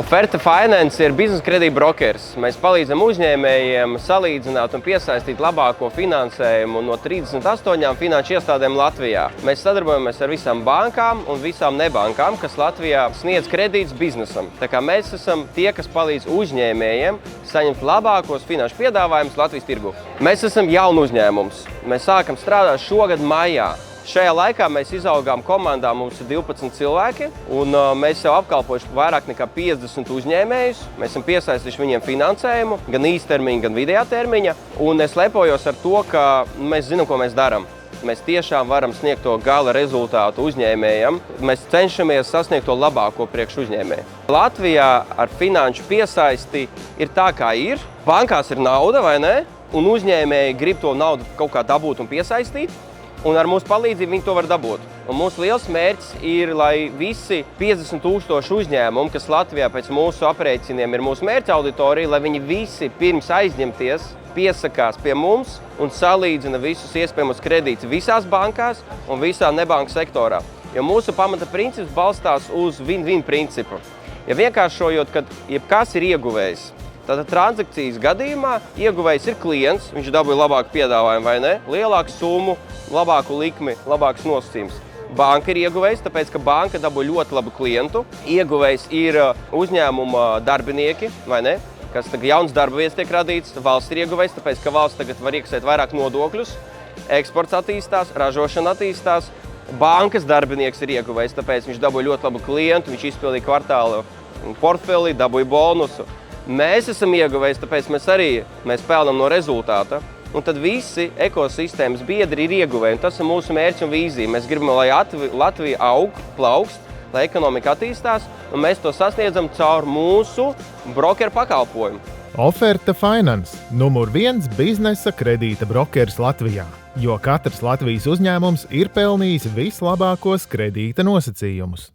Offerta Finance ir biznesa kredīta brokers. Mēs palīdzam uzņēmējiem salīdzināt un piesaistīt labāko finansējumu no 38 finanšu iestādēm Latvijā. Mēs sadarbojamies ar visām bankām un visām nebankām, kas Latvijā sniedz kredītus biznesam. Tā kā mēs esam tie, kas palīdz uzņēmējiem saņemt labākos finanšu piedāvājumus Latvijas tirgu. Mēs esam jaunu uzņēmums. Mēs sākam strādāt šogad maijā. Šajā laikā mēs izaugām komandā, mums ir 12 cilvēki, un mēs jau apkalpojuši vairāk nekā 50 uzņēmējus. Mēs esam piesaistījuši viņiem finansējumu, gan īstermiņa, gan vidējā termiņa, un es lepojos ar to, ka mēs zinām, ko mēs darām. Mēs tiešām varam sniegt to gala rezultātu uzņēmējiem. Mēs cenšamies sasniegt to labāko priekš uzņēmēju. Latvijā ar finanšu piesaisti ir tā, kā ir. Bankās ir nauda, vai ne? Un uzņēmēji grib to naudu kaut kā dabūt un piesaistīt. Un ar mūsu palīdzību viņi to var dabūt. Un mūsu liels mērķis ir, lai visi 50,000 uzņēmumi, kas Latvijā pēc mūsu aprēķiniem ir mūsu mērķa auditorija, lai viņi visi pirms aizņemties piesakās pie mums un salīdzina visus iespējamos kredītus visās bankās un visā nebanku sektorā. Jo mūsu pamata princips balstās uz win-win principu. Ja vienkāršojot, kad jebkas ir ieguvējs, tātad transakcijas gadījumā ieguvējs ir klients, viņš dabūja labāku piedāvājumu vai ne, lielāku summu, labāku likmi, labāks nosacījums. Banka ir ieguvējs, tāpēc, ka banka dabūja ļoti labu klientu. Ieguvējs ir uzņēmuma darbinieki, vai ne, kas tagad jauns darba vietas tiek radīts. Valsts ir ieguvējs, tāpēc, ka valsts tagad var iekasēt vairāk nodokļus. Eksports attīstās, ražošana attīstās. Bankas darbinieks ir ieguvējs, tāpēc viņš dabūja ļoti labu klientu, viņš izpildīja kvartāla portfeli, dabūja bonusu. Mēs esam ieguvējis, tāpēc mēs pelnām no rezultāta. Un tad visi ekosistēmas biedri ir ieguvēji. Tas ir mūsu mērķis un vīzija. Mēs gribam, lai Latvija aug, plaukst, lai ekonomika attīstās, un mēs to sasniedzam caur mūsu brokeru pakalpojumu. Offerta Finance – numur 1 biznesa kredīta brokers Latvijā, jo katrs Latvijas uzņēmums ir pelnījis vislabākos kredīta nosacījumus.